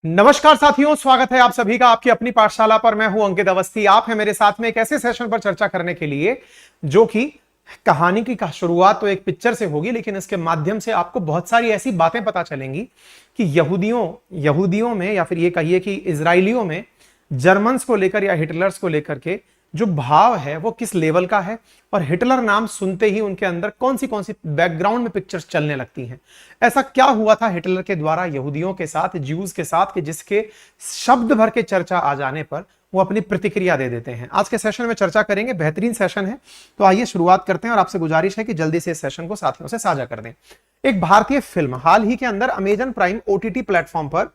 नमस्कार साथियों, स्वागत है आप सभी का आपकी अपनी पाठशाला पर। मैं हूं अंकित अवस्थी। आप हैं मेरे साथ में एक ऐसे सेशन पर चर्चा करने के लिए जो कि कहानी की शुरुआत तो एक पिक्चर से होगी, लेकिन इसके माध्यम से आपको बहुत सारी ऐसी बातें पता चलेंगी कि यहूदियों में या फिर ये कहिए कि इजराइलियों में जर्मन्स को लेकर या हिटलर्स को लेकर के जो भाव है वो किस लेवल का है, और हिटलर नाम सुनते ही उनके अंदर कौन सी बैकग्राउंड में पिक्चर्स चलने लगती हैं। ऐसा क्या हुआ था हिटलर के द्वारा यहूदियों के साथ, ज्यूज के साथ, कि जिसके शब्द भर के चर्चा आ जाने पर वो अपनी प्रतिक्रिया दे देते हैं। आज के सेशन में चर्चा करेंगे, बेहतरीन सेशन है। तो आइए शुरुआत करते हैं, और आपसे गुजारिश है कि जल्दी से इस सेशन को साथियों से साझा कर दें। एक भारतीय फिल्म हाल ही के अंदर अमेजन प्राइम ओटीटी प्लेटफॉर्म पर,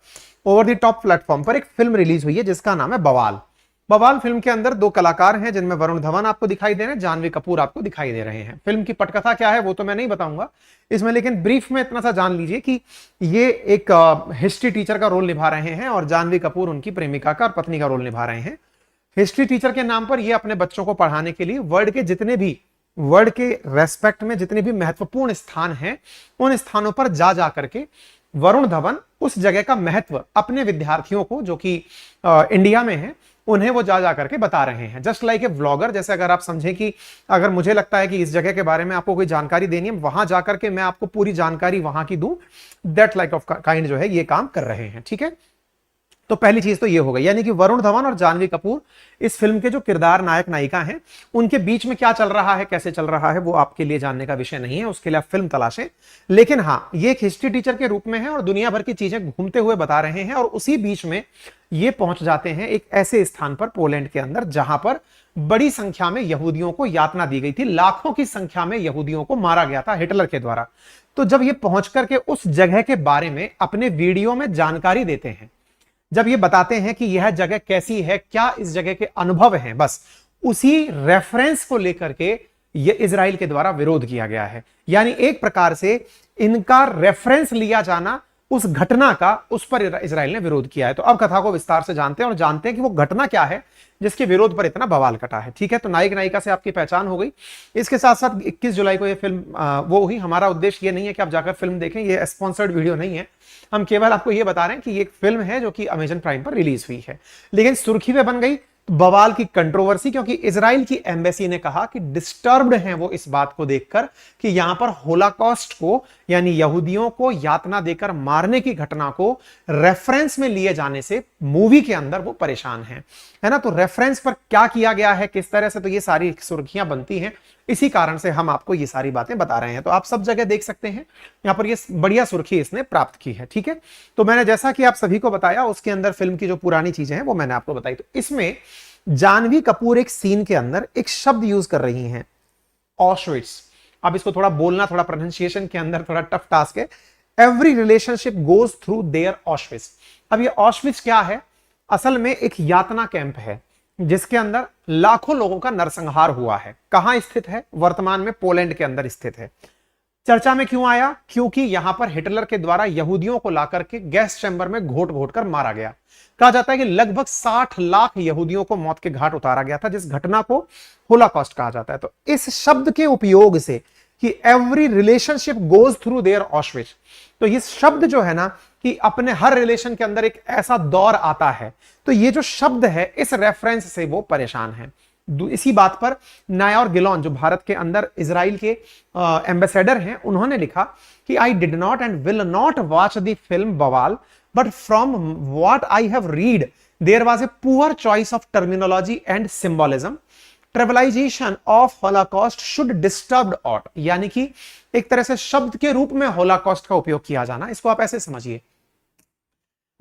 ओवर द टॉप प्लेटफॉर्म पर एक फिल्म रिलीज हुई है जिसका नाम है बवाल। बवाल फिल्म के अंदर दो कलाकार हैं जिनमें वरुण धवन आपको दिखाई दे रहे हैं, जानवी कपूर आपको दिखाई दे रहे हैं। फिल्म की पटकथा क्या है वो तो मैं नहीं बताऊंगा इसमें, लेकिन ब्रीफ में इतना सा जान लीजिए कि ये एक हिस्ट्री टीचर का रोल निभा रहे हैं और जानवी कपूर उनकी प्रेमिका का और पत्नी का रोल निभा रहे हैं। हिस्ट्री टीचर के नाम पर ये अपने बच्चों को पढ़ाने के लिए वर्ल्ड के रेस्पेक्ट में जितने भी महत्वपूर्ण स्थान हैं उन स्थानों पर जा करके वरुण धवन उस जगह का महत्व अपने विद्यार्थियों को, जो कि इंडिया में है, उन्हें वो जा करके बता रहे हैं। Just like a vlogger. जैसे अगर आप समझें कि अगर मुझे लगता है कि इस जगह के बारे में आपको कोई जानकारी देनी है, वहां जाकर के मैं आपको पूरी जानकारी वहां की दूं, दैट लाइक ऑफ काइंड जो है ये काम कर रहे हैं। ठीक है, तो पहली चीज तो ये हो गई, यानी कि वरुण धवन और जानवी कपूर इस फिल्म के जो किरदार नायक नायिका हैं, उनके बीच में क्या चल रहा है, कैसे चल रहा है, वो आपके लिए जानने का विषय नहीं है, उसके लिए आप फिल्म तलाशें। लेकिन हां, ये एक हिस्ट्री टीचर के रूप में है और दुनिया भर की चीजें घूमते हुए बता रहे हैं, और उसी बीच में ये पहुंच जाते हैं एक ऐसे स्थान पर पोलैंड के अंदर जहां पर बड़ी संख्या में यहूदियों को यातना दी गई थी। लाखों की संख्या में यहूदियों को मारा गया था हिटलर के द्वारा। तो जब ये पहुंच करके उस जगह के बारे में अपने वीडियो में जानकारी देते हैं, जब ये बताते हैं कि यह जगह कैसी है, क्या इस जगह के अनुभव हैं, बस उसी रेफरेंस को लेकर के ये इजराइल के द्वारा विरोध किया गया है। यानी एक प्रकार से इनका रेफरेंस लिया जाना उस घटना का, उस पर इजराइल ने विरोध किया है। तो अब कथा को विस्तार से जानते हैं और जानते हैं कि वो घटना क्या है जिसके विरोध पर इतना बवाल कटा है। ठीक है, तो नायक नायिका से आपकी पहचान हो गई। इसके साथ साथ 21 जुलाई को ये फिल्म वो हुई। हमारा उद्देश्य ये नहीं है कि आप जाकर फिल्म देखें, ये स्पॉन्सर्ड वीडियो नहीं है। हम केवल आपको ये बता रहे हैं कि ये एक फिल्म है जो कि अमेजन प्राइम पर रिलीज हुई है। लेकिन सुर्खी में बन गई बवाल की कंट्रोवर्सी, क्योंकि इजराइल की एम्बेसी ने कहा कि डिस्टर्ब्ड हैं वो इस बात को देखकर कि यहां पर होलाकॉस्ट को, यानी यहूदियों को यातना देकर मारने की घटना को रेफरेंस में लिए जाने से मूवी के अंदर वो परेशान हैं, है ना। तो रेफरेंस पर क्या किया गया है, किस तरह से, तो ये सारी सुर्खियां बनती हैं। इसी कारण से हम आपको ये सारी बातें बता रहे हैं। तो आप सब जगह देख सकते हैं, यहां पर ये बढ़िया सुर्खी इसने प्राप्त की है। ठीक है, तो मैंने जैसा कि आप सभी को बताया, उसके अंदर फिल्म की जो पुरानी चीजें हैं वो मैंने आपको बताई। तो इसमें जानवी कपूर एक सीन के अंदर एक शब्द यूज कर रही हैं, ऑशविट्स। अब इसको थोड़ा बोलना, थोड़ा प्रोनाउंसिएशन के अंदर थोड़ा टफ टास्क है। Every relationship goes through their Auschwitz. अब ये ऑशविट्स क्या है? असल में एक यातना कैंप है जिसके अंदर लाखों लोगों का नरसंहार हुआ है। कहां स्थित है? वर्तमान में पोलैंड के अंदर स्थित है। चर्चा में क्यों आया? क्योंकि यहां पर हिटलर के द्वारा यहूदियों को लाकर के गैस चैम्बर में घोट घोट कर मारा गया। कहा जाता है कि लगभग 60 लाख यहूदियों को मौत के घाट उतारा गया था, जिस घटना को होलाकॉस्ट कहा जाता है। तो इस शब्द के उपयोग से कि every relationship goes through their Auschwitz, तो ये शब्द जो है ना कि अपने हर रिलेशन के अंदर एक ऐसा दौर आता है, तो ये जो शब्द है इस रेफरेंस से वो परेशान है। इसी बात पर नायर गिलोन, जो भारत के अंदर इजराइल के एम्बेसडर हैं, उन्होंने लिखा कि I did not and will not watch the film Bawaal, but from what I have read there was a poor choice of terminology and symbolism. Trivialisation of Holocaust should disturb all, यानी कि एक तरह से शब्द के रूप में होलाकॉस्ट का उपयोग किया जाना। इसको आप ऐसे समझिए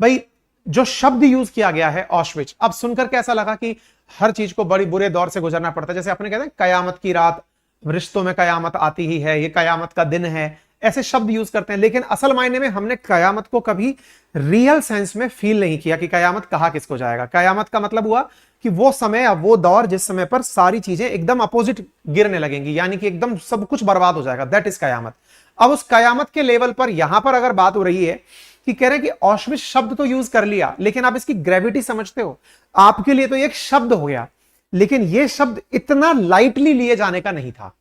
भाई, जो शब्द यूज किया गया है ऑशविट्स, अब सुनकर कैसा लगा कि हर चीज को बड़ी बुरे दौर से गुजरना पड़ता है। जैसे अपने कहते हैं कयामत की रात, रिश्तों में कयामत आती ही है, ये कयामत का दिन है, ऐसे शब्द यूज करते हैं। लेकिन असल मायने में हमने कयामत को कभी रियल सेंस में फील नहीं किया कि कयामत कहा किसको जाएगा। कयामत का मतलब हुआ कि वो समय या वो दौर जिस समय पर सारी चीजें एकदम अपोजिट गिरने लगेंगी, यानी कि एकदम सब कुछ बर्बाद हो जाएगा, दैट इज कयामत। अब उस कयामत के लेवल पर यहां पर अगर बात हो रही है कि कह रहे हैं कि ऑशविट्स शब्द तो यूज कर लिया, लेकिन आप इसकी ग्रेविटी समझते हो? आपके लिए तो एक शब्द हो गया, लेकिन यह शब्द इतना लाइटली लिए जाने का नहीं था।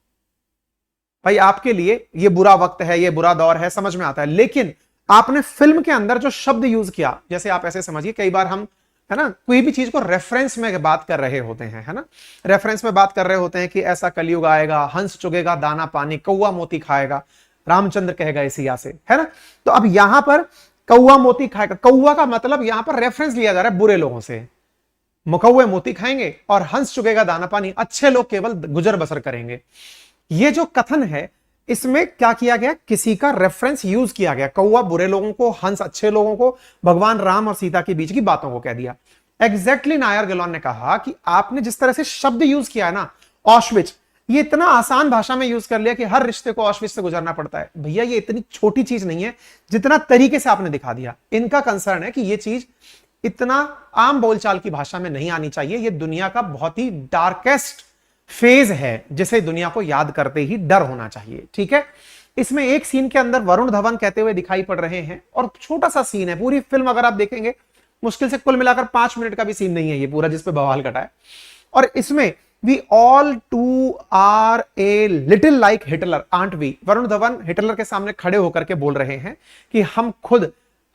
भाई आपके लिए ये बुरा वक्त है, ये बुरा दौर है, समझ में आता है, लेकिन आपने फिल्म के अंदर जो शब्द यूज किया, जैसे आप ऐसे समझिए, कई बार हम, है ना, कोई भी चीज को रेफरेंस में बात कर रहे होते हैं, है ना, रेफरेंस में बात कर रहे होते हैं कि ऐसा कलयुग आएगा, हंस चुगेगा दाना पानी, कौवा मोती खाएगा, रामचंद्र कहेगा इसिया से, है ना। तो अब यहां पर कौवा मोती खाएगा, कौवा का मतलब यहां पर रेफरेंस लिया जा रहा है बुरे लोगों से, कौवे मोती खाएंगे, और हंस चुगेगा दाना पानी, अच्छे लोग केवल गुजर बसर करेंगे। ये जो कथन है, इसमें क्या किया गया, किसी का रेफरेंस यूज किया गया, कौवा बुरे लोगों को, हंस अच्छे लोगों को, भगवान राम और सीता के बीच की बातों को कह दिया। एग्जैक्टली नायर गिलोन ने कहा कि आपने जिस तरह से शब्द यूज किया है ना, ऑशविच, ये इतना आसान भाषा में यूज कर लिया कि हर रिश्ते को ऑशविच से गुजरना पड़ता है। भैया ये इतनी छोटी चीज नहीं है जितना तरीके से आपने दिखा दिया। इनका कंसर्न है कि ये चीज इतना आम बोलचाल की भाषा में नहीं आनी चाहिए, ये दुनिया का बहुत ही डार्केस्ट फेज है जिसे दुनिया को याद करते ही डर होना चाहिए, ठीक है। इसमें एक सीन के अंदर वरुण धवन कहते हुए दिखाई पड़ रहे हैं, और छोटा सा सीन है, पूरी फिल्म अगर आप देखेंगे मुश्किल से कुल मिलाकर 5 मिनट का भी सीन नहीं है ये पूरा जिसपे बवाल कटा है। और इसमें we all too are a little like Hitler aunt we, Varun Dhawan Hitler के सामने खड़े होकर के बोल रहे हैं कि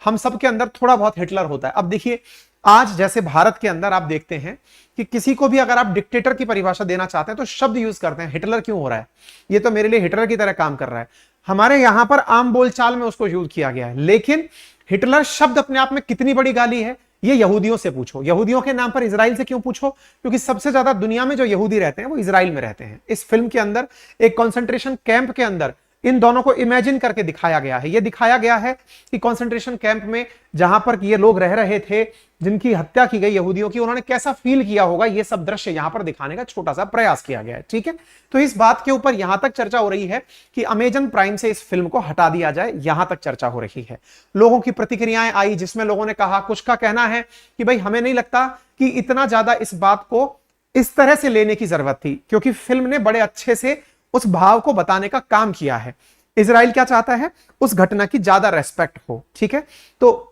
हम सब के अंदर थोड़ा बहुत हिटलर होता है। अब देखिए, आज जैसे भारत के अंदर आप देखते हैं कि किसी को भी अगर आप डिक्टेटर की परिभाषा देना चाहते हैं तो शब्द यूज करते हैं, हिटलर क्यों हो रहा है, ये तो मेरे लिए हिटलर की तरह काम कर रहा है। हमारे यहां पर आम बोलचाल में उसको यूज किया गया है, लेकिन हिटलर शब्द अपने आप में कितनी बड़ी गाली है, ये यहूदियों से पूछो, यहूदियों के नाम पर इजराइल से क्यों पूछो, क्योंकि सबसे ज्यादा दुनिया में जो यहूदी रहते हैं वो इजराइल में रहते हैं। इस फिल्म के अंदर एक कॉन्सेंट्रेशन कैंप के अंदर इन दोनों को इमेजिन करके दिखाया गया है। यह दिखाया गया है कि कंसंट्रेशन कैंप में जहां पर ये लोग रह रहे थे, जिनकी हत्या की गई यहूदियों की, उन्होंने कैसा फील किया होगा, यह सब दृश्य यहां पर दिखाने का छोटा सा प्रयास किया गया है, ठीक है। तो इस बात के ऊपर यहां तक चर्चा हो रही है कि अमेजन प्राइम से इस फिल्म को हटा दिया जाए, यहां तक चर्चा हो रही है। लोगों की प्रतिक्रियाएं आई जिसमें लोगों ने कहा, कुछ का कहना है कि भाई हमें नहीं लगता कि इतना ज्यादा इस बात को इस तरह से लेने की जरूरत थी, क्योंकि फिल्म ने बड़े अच्छे से उस भाव को बताने का काम किया है। इजराइल क्या चाहता है, उस घटना की ज्यादा रेस्पेक्ट हो, ठीक है। तो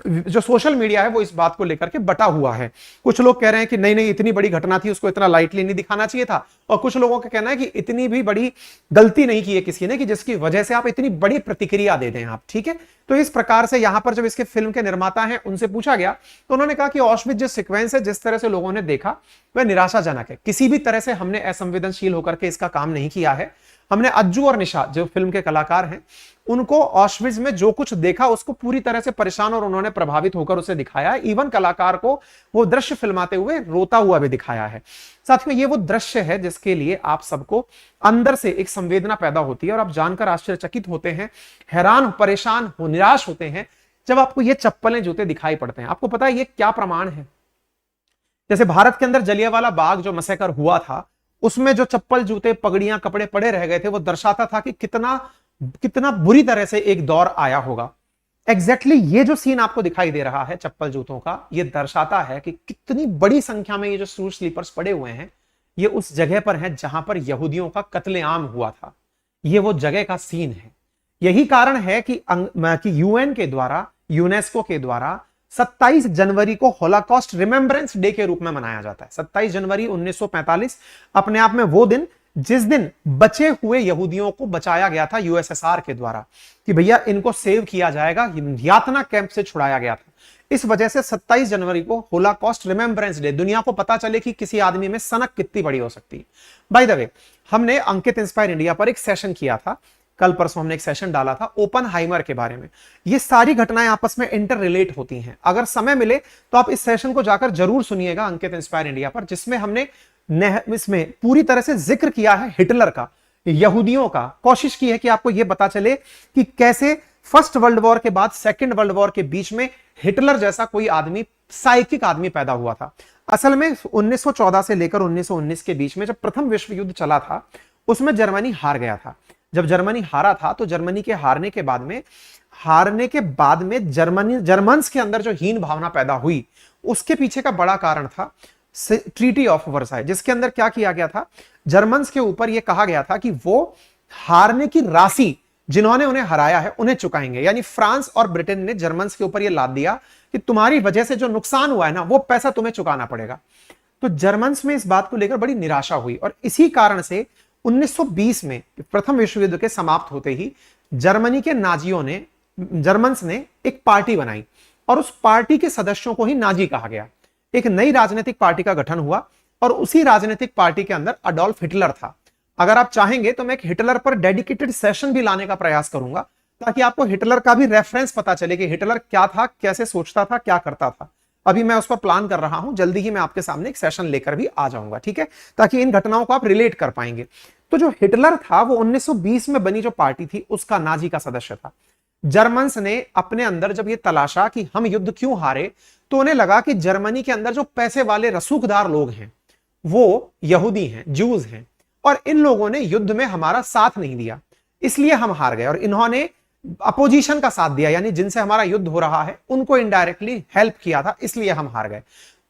जो सोशल मीडिया है वो इस बात को लेकर के बटा हुआ है। कुछ लोग कह रहे हैं कि नहीं नहीं इतनी बड़ी घटना थी, उसको इतना लाइटली नहीं दिखाना चाहिए था, और कुछ लोगों का कहना है कि इतनी भी बड़ी गलती नहीं की है किसी ने कि जिसकी वजह से आप इतनी बड़ी प्रतिक्रिया दे दें आप, ठीक है। तो इस प्रकार से यहां पर जब इसके फिल्म के निर्माता हैं उनसे पूछा गया तो उन्होंने कहा कि ऑशविट्ज जो सीक्वेंस है, जिस तरह से लोगों ने देखा वह निराशाजनक है। किसी भी तरह से हमने असंवेदनशील होकर के इसका काम नहीं किया है। हमने अज्जू और निशा जो फिल्म के कलाकार हैं उनको ऑशविट्ज में जो कुछ देखा उसको पूरी तरह से परेशान और उन्होंने प्रभावित होकर उसे दिखाया है। इवन कलाकार को वो दृश्य फिल्माते हुए रोता हुआ भी दिखाया है। साथियों, ये वो दृश्य है जिसके लिए आप सबको अंदर से एक संवेदना पैदा होती है और आप जानकर आश्चर्यचकित होते हैं, हैरान, परेशान हो, निराश होते हैं जब आपको ये चप्पलें जूते दिखाई पड़ते हैं। आपको पता है ये क्या प्रमाण है? जैसे भारत के अंदर जलियांवाला बाग जो मैसेकर हुआ था, उसमें जो चप्पल जूते पगड़ियां कपड़े पड़े रह गए थे, वो दर्शाता था कि कितना बुरी तरह से एक दौर आया होगा। एग्जैक्टली ये जो सीन आपको दिखाई दे रहा है चप्पल जूतों का, ये दर्शाता है कि कितनी बड़ी संख्या में ये जो शूज स्लीपर्स पड़े हुए हैं, ये उस जगह पर है जहां पर यहूदियों का कत्लेआम हुआ था। ये वो जगह का सीन है। यही कारण है कि यूएन के द्वारा, यूनेस्को के द्वारा 27 जनवरी को होलोकॉस्ट रिमेम्बरेंस डे के रूप में मनाया जाता है। 27 जनवरी 1945 अपने आप में वो दिन जिस दिन बचे हुए यहूदियों को बचाया गया था यूएसएसआर के द्वारा, कि भैया इनको सेव किया जाएगा, यातना कैंप से छुड़ाया गया था। इस वजह से 27 जनवरी को होलोकॉस्ट रिमेम्बरेंस डे, दुनिया को पता चले कि किसी आदमी में सनक कितनी बड़ी हो सकती है। बाय द वे, हमने अंकित इंस्पायर इंडिया पर एक सेशन किया था, कल परसों हमने एक सेशन डाला था ओपनहाइमर के बारे में। ये सारी घटनाएं आपस में इंटर रिलेट होती हैं। अगर समय मिले तो आप इस सेशन को जाकर जरूर सुनिएगा अंकित इंस्पायर इंडिया पर, जिसमें हमने इसमें पूरी तरह से जिक्र किया है हिटलर का, यहूदियों का। कोशिश की है कि आपको यह पता चले कि कैसे फर्स्ट वर्ल्ड वॉर के बाद सेकेंड वर्ल्ड वॉर के बीच में हिटलर जैसा कोई आदमी, साइकिक आदमी पैदा हुआ था। असल में 1914 से लेकर 1919 के बीच में जब प्रथम विश्व युद्ध चला था, उसमें जर्मनी हार गया था। जब जर्मनी हारा था तो जर्मनी के हारने के बाद में जर्मन्स के अंदर जो हीन भावना पैदा हुई, उसके पीछे का बड़ा कारण था ट्रीटी ऑफ वर्साई, जिसके अंदर क्या किया गया था, जर्मन्स के ऊपर यह कहा गया था कि वो हारने की राशि जिन्होंने उन्हें हराया है उन्हें चुकाएंगे। यानी फ्रांस और ब्रिटेन ने जर्मन्स के ऊपर यह लाद दिया कि तुम्हारी वजह से जो नुकसान हुआ है ना, वो पैसा तुम्हें चुकाना पड़ेगा। तो जर्मन्स में इस बात को लेकर बड़ी निराशा हुई और इसी कारण से 1920 में प्रथम विश्व युद्ध के समाप्त होते ही जर्मनी के नाजियों ने जर्मन्स ने एक पार्टी बनाई और उस पार्टी के सदस्यों को ही नाजी कहा गया। एक नई राजनीतिक पार्टी का गठन हुआ और उसी राजनीतिक पार्टी के अंदर अडोल्फ हिटलर था। अगर आप चाहेंगे तो मैं एक हिटलर पर डेडिकेटेड सेशन भी लाने का प्रयास करूंगा, ताकि आपको हिटलर का भी रेफरेंस पता चले कि हिटलर क्या था, कैसे सोचता था, क्या करता था। अभी मैं उस पर प्लान कर रहा हूं, जल्दी ही मैं आपके सामने एक सेशन लेकर भी आ जाऊंगा, ठीक है, ताकि इन घटनाओं को आप रिलेट कर पाएंगे। तो जो हिटलर था वो 1920 में बनी जो पार्टी थी उसका नाजी का सदस्य था। जर्मन्स ने अपने अंदर जब ये तलाशा कि हम युद्ध क्यों हारे, तो उन्हें लगा कि जर्मनी के अंदर जो पैसे वाले रसूखदार लोग हैं वो यहूदी हैं, ज्यूज हैं, और इन लोगों ने युद्ध में हमारा साथ नहीं दिया, इसलिए हम हार गए। और इन्होंने अपोजिशन का साथ दिया, यानी जिनसे हमारा युद्ध हो रहा है उनको इनडायरेक्टली हेल्प किया था, इसलिए हम हार गए।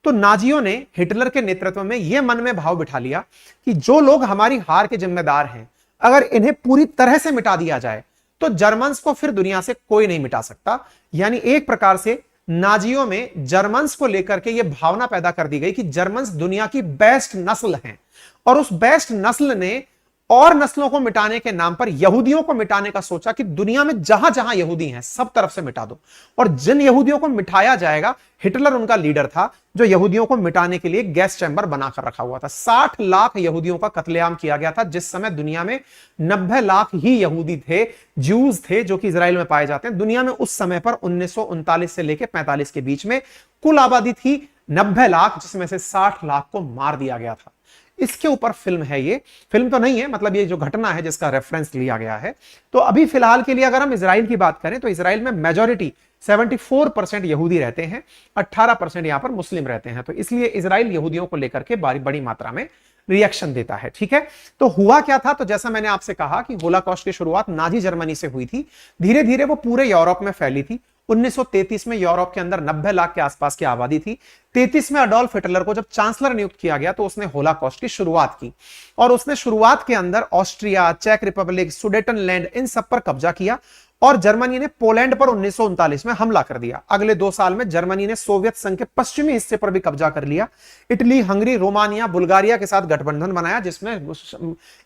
तो नाजियों ने हिटलर के नेतृत्व में यह मन में भाव बिठा लिया कि जो लोग हमारी हार के जिम्मेदार हैं, अगर इन्हें पूरी तरह से मिटा दिया जाए तो जर्मन्स को फिर दुनिया से कोई नहीं मिटा सकता। यानी एक प्रकार से नाजियों में जर्मन्स को लेकर के यह भावना पैदा कर दी गई कि जर्मन्स दुनिया की बेस्ट नस्ल हैं, और उस बेस्ट नस्ल ने और नस्लों को मिटाने के नाम पर यहूदियों को मिटाने का सोचा कि दुनिया में जहां जहां यहूदी हैं सब तरफ से मिटा दो। और जिन यहूदियों को मिटाया जाएगा, हिटलर उनका लीडर था जो यहूदियों को मिटाने के लिए गैस चैम्बर बनाकर रखा हुआ था। 60 लाख यहूदियों का कत्लेआम किया गया था, जिस समय दुनिया में 90 लाख ही यहूदी थे, ज्यूज थे, जो कि इजराइल में पाए जाते हैं। दुनिया में उस समय पर 1939 से लेकर 45 के बीच में कुल आबादी थी 90 लाख, जिसमें से 60 लाख को मार दिया गया था। इसके ऊपर फिल्म है, ये फिल्म तो नहीं है, मतलब ये जो घटना है जिसका रेफरेंस लिया गया है। तो अभी फिलहाल के लिए अगर हम इजराइल की बात करें तो इजराइल में मेजॉरिटी 74% यहूदी रहते हैं, 18% यहां पर मुस्लिम रहते हैं। तो इसलिए इजराइल यहूदियों को लेकर के बड़ी मात्रा में रिएक्शन देता है, ठीक है। तो हुआ क्या था, तो जैसा मैंने आपसे कहा कि होलोकॉस्ट की शुरुआत नाजी जर्मनी से हुई थी, धीरे धीरे वो पूरे यूरोप में फैली थी। 1933 में यूरोप के अंदर 90 लाख के आसपास की आबादी थी। 33 में अडोल्फ हिटलर को जब चांसलर नियुक्त किया गया तो उसने होलोकॉस्ट की शुरुआत की, और उसने शुरुआत के अंदर ऑस्ट्रिया, चेक रिपब्लिक, सुडेटनलैंड, इन सब पर कब्जा किया, और जर्मनी ने पोलैंड पर 1939 में हमला कर दिया। अगले 2 साल में जर्मनी ने सोवियत संघ के पश्चिमी हिस्से पर भी कब्जा कर लिया। इटली, हंगरी, रोमानिया, बुल्गारिया के साथ गठबंधन बनाया, जिसमें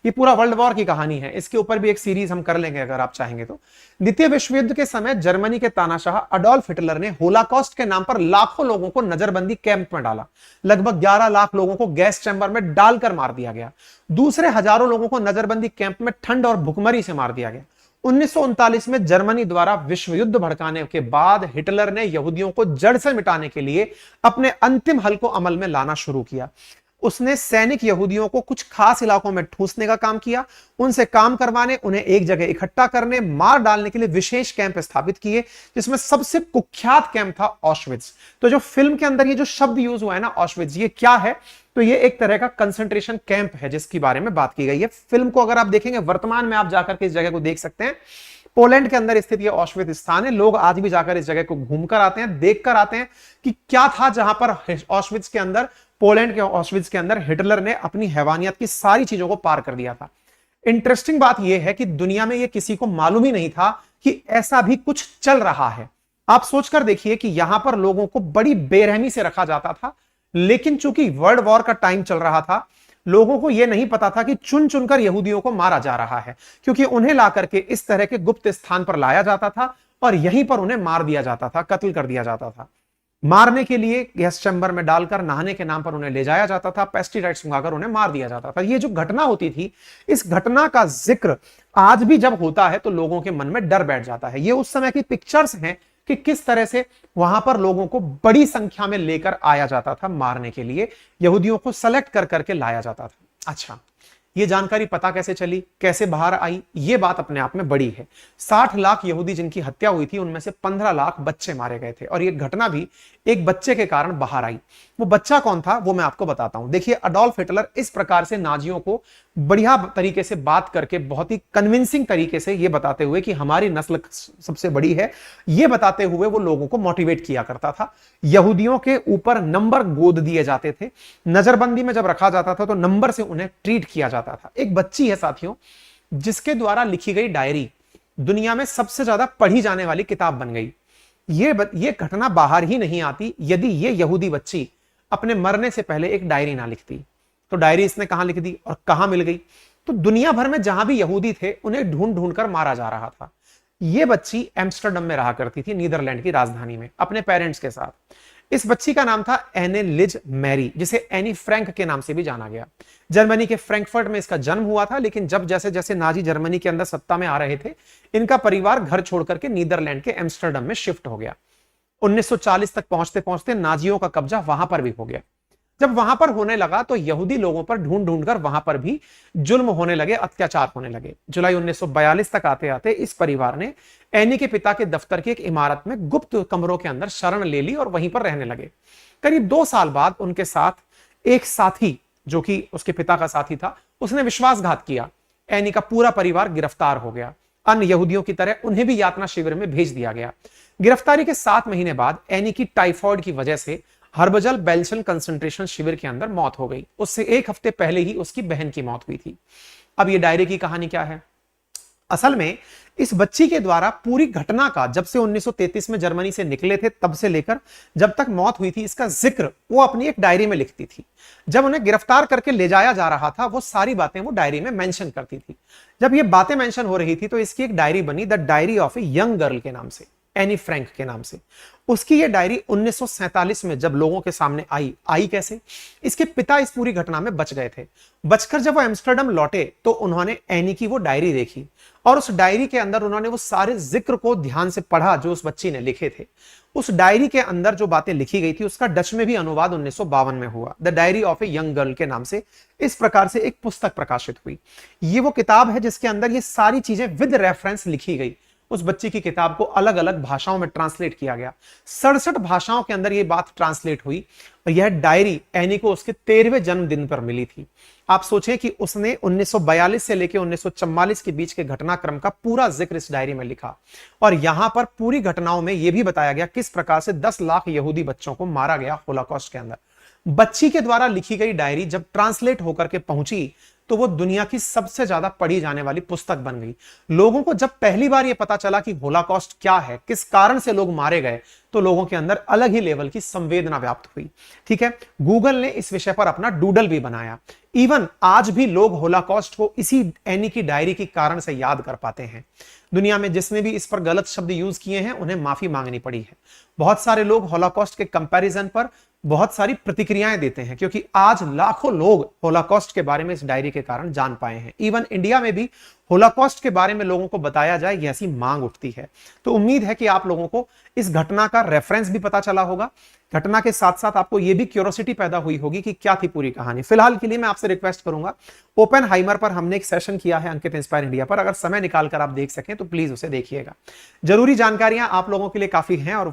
ये पूरा वर्ल्ड वॉर की कहानी है। इसके ऊपर भी एक सीरीज हम कर लेंगे अगर आप चाहेंगे तो। द्वितीय विश्व युद्ध के समय जर्मनी के तानाशाह अडोल्फ हिटलर ने होलोकॉस्ट के नाम पर लाखों लोगों को नजरबंदी कैंप में डाला। लगभग 11 लाख लोगों को गैस चैम्बर में डालकर मार दिया गया। दूसरे हजारों लोगों को नजरबंदी कैंप में ठंड और भुखमरी से मार दिया गया। 1939 में जर्मनी द्वारा विश्व युद्ध भड़काने के बाद हिटलर ने यहूदियों को जड़ से मिटाने के लिए अपने अंतिम हल को अमल में लाना शुरू किया। उसने सैनिक यहूदियों को कुछ खास इलाकों में ठूंसने का काम किया, उनसे काम करवाने, उन्हें एक जगह इकट्ठा करने, मार डालने के लिए विशेष कैंप स्थापित किए, जिसमें सबसे कुख्यात कैंप था ऑश्विट्ज। तो जो फिल्म के अंदर ये जो शब्द यूज हुआ है ना ऑश्विट्ज, ये क्या है, तो ये एक तरह का कंसंट्रेशन कैंप है जिसके बारे में बात की गई है। फिल्म को अगर आप देखेंगे, वर्तमान में आप जाकर के इस जगह को देख सकते हैं। पोलैंड के अंदर स्थित यह ऑश्विट्ज स्थान है। लोग आज भी जाकर इस जगह को घूमकर आते हैं, देखकर आते हैं कि क्या था जहां पर ऑश्विट्ज के अंदर, पोलैंड के ऑश्विट्ज के अंदर हिटलर ने अपनी हैवानियत की सारी चीजों को पार कर दिया था। इंटरेस्टिंग बात यह है कि दुनिया में यह किसी को मालूम ही नहीं था कि ऐसा भी कुछ चल रहा है। आप सोचकर देखिए कि यहां पर लोगों को बड़ी बेरहमी से रखा जाता था, लेकिन चूंकि वर्ल्ड वॉर का टाइम चल रहा था, लोगों को यह नहीं पता था कि चुन चुनकर यहूदियों को मारा जा रहा है, क्योंकि उन्हें लाकर के इस तरह के गुप्त स्थान पर लाया जाता था और यहीं पर उन्हें मार दिया जाता था, कत्ल कर दिया जाता था। मारने के लिए गैस चैम्बर में डालकर, नहाने के नाम पर उन्हें ले जाया जाता था, पेस्टिसाइड सुंघाकर उन्हें मार दिया जाता था। ये जो घटना होती थी, इस घटना का जिक्र आज भी जब होता है तो लोगों के मन में डर बैठ जाता है। ये उस समय की पिक्चर्स हैं कि किस तरह से वहां पर लोगों को बड़ी संख्या में लेकर आया जाता था मारने के लिए, यहूदियों को सेलेक्ट कर करके लाया जाता था। अच्छा, ये जानकारी पता कैसे चली, कैसे बाहर आई, ये बात अपने आप में बड़ी है। 60 लाख यहूदी जिनकी हत्या हुई थी, उनमें से 15 लाख बच्चे मारे गए थे, और ये घटना भी एक बच्चे के कारण बाहर आई। वो बच्चा कौन था वो मैं आपको बताता हूं। देखिए, अडोल्फ हिटलर इस प्रकार से नाजियों को बढ़िया तरीके से बात करके, बहुत ही कन्विंसिंग तरीके से ये बताते हुए कि हमारी नस्ल सबसे बड़ी है, ये बताते हुए वो लोगों को मोटिवेट किया करता था। यहूदियों के ऊपर नंबर गोद दिए जाते थे, नजरबंदी में जब रखा जाता था तो नंबर से उन्हें ट्रीट किया जाता था। एक बच्ची है साथियों, जिसके द्वारा लिखी गई डायरी दुनिया में सबसे ज्यादा पढ़ी जाने वाली किताब बन गई। ये घटना बाहर ही नहीं आती यदि ये यहूदी बच्ची अपने मरने से पहले एक डायरी ना लिखती। तो डायरी इसने कहां लिख दी और कहां मिल गई? तो दुनिया भर में जहां भी यहूदी थे, उन्हें ढूंढ ढूंढ कर मारा जा रहा था। ये बच्ची एम्स्टर्डम में रहा करती थी, नीदरलैंड की राजधानी में, अपने पेरेंट्स के साथ। इस बच्ची का नाम था एने लिज मैरी, जिसे एनी फ्रैंक के नाम से भी जाना गया। जर्मनी के फ्रैंकफर्ट में इसका जन्म हुआ था, लेकिन जब जैसे जैसे नाजी जर्मनी के अंदर सत्ता में आ रहे थे, इनका परिवार घर छोड़कर के नीदरलैंड के एम्स्टर्डम में शिफ्ट हो गया। 1940 तक पहुंचते पहुंचते नाजियों का कब्जा वहां पर भी हो गया। जब वहां पर होने लगा तो यहूदी लोगों पर ढूंढ ढूंढ कर वहां पर भी जुल्म होने लगे, अत्याचार होने लगे। जुलाई 1942 तक आते आते इस परिवार ने एनी के पिता के दफ्तर की एक इमारत में गुप्त कमरों के अंदर शरण ले ली और वहीं पर रहने लगे। करीब 2 साल बाद उनके साथ एक साथी, जो कि उसके पिता का साथी था, उसने विश्वासघात किया। एनी का पूरा परिवार गिरफ्तार हो गया। अन्य यहूदियों की तरह उन्हें भी यातना शिविर में भेज दिया गया। गिरफ्तारी के 7 महीने बाद एनी की टाइफॉइड की वजह से हर्बजल बेल्सन कंसंट्रेशन शिविर के अंदर मौत हो गई। उससे 1 हफ्ते पहले ही उसकी बहन की मौत हुई थी। अब ये डायरी की कहानी क्या है? असल में इस बच्ची के द्वारा पूरी घटना का, जब से 1933 में जर्मनी से निकले थे तब से लेकर जब तक मौत हुई थी, इसका जिक्र वो अपनी एक डायरी में लिखती थी। जब उन्हें गिरफ्तार करके ले जाया जा रहा था, वो सारी बातें वो डायरी में मेंशन करती थी। जब ये बातें मेंशन हो रही थी तो इसकी एक डायरी बनी, the diary of a young girl के नाम से, एनी फ्रैंक के नाम से। उसकी ये डायरी 1947 में जब लोगों के सामने आई कैसे? इसके पिता इस पूरी घटना में बच गए थे। बचकर जब वो एम्स्टर्डम लौटे तो उन्होंने एनी की वो डायरी देखी और उस डायरी के अंदर उन्होंने वो सारे जिक्र को ध्यान से पढ़ा जो उस बच्ची ने लिखे थे। उस डायरी के अंदर जो बातें लिखी गई थी उसका डच में भी अनुवाद 1952 में हुआ, the diary of a young girl के नाम से। इस प्रकार से एक पुस्तक प्रकाशित हुई। ये वो किताब है जिसके अंदर ये सारी चीजें विद रेफरेंस लिखी गई। उस बच्ची की किताब को अलग अलग भाषाओं में ट्रांसलेट किया गया। 67 भाषाओं के अंदर यह बात ट्रांसलेट हुई और यह डायरी एनी को उसके 13वें जन्मदिन पर मिली थी। आप सोचें कि उसने 1942 से लेकर 1944 के बीच के घटनाक्रम का पूरा जिक्र इस डायरी में लिखा और यहां पर पूरी घटनाओं में यह भी बताया गया किस प्रकार से 10 लाख यहूदी बच्चों को मारा गया होलोकॉस्ट के अंदर। बच्ची के द्वारा लिखी गई डायरी जब ट्रांसलेट होकर के पहुंची तो वो दुनिया की सबसे ज्यादा पढ़ी जाने वाली पुस्तक बन गई। लोगों को जब पहली बार ये पता चला कि होलोकॉस्ट क्या है, किस कारण से लोग मारे गए, तो लोगों के अंदर अलग ही लेवल की संवेदना व्याप्त हुई। ठीक है, गूगल ने इस विषय पर अपना डूडल भी बनाया। इवन आज भी लोग होलोकॉस्ट को इसी एनी की डायरी के कारण से याद कर पाते हैं। दुनिया में जिसने भी इस पर गलत शब्द यूज किए हैं उन्हें माफी मांगनी पड़ी है। बहुत सारे लोग होलोकॉस्ट के कंपैरिजन पर बहुत सारी प्रतिक्रियाएं देते हैं क्योंकि आज लाखों लोग होलोकॉस्ट के बारे में इस डायरी के कारण जान पाए हैं। इवन इंडिया में भी होलोकॉस्ट के बारे में लोगों को बताया जाए, ये ऐसी मांग उठती है। तो उम्मीद है कि आप लोगों को इस घटना का रेफरेंस भी पता चला होगा। घटना के साथ साथ आपको यह भी क्यूरियोसिटी पैदा हुई होगी कि क्या थी पूरी कहानी। फिलहाल के लिए मैं आपसे रिक्वेस्ट करूंगा, ओपेनहाइमर पर हमने एक सेशन किया है अंकित इंस्पायर इंडिया पर, अगर समय निकालकर आप देख सकें तो प्लीज उसे देखिएगा। जरूरी जानकारियां आप लोगों के लिए काफी हैं और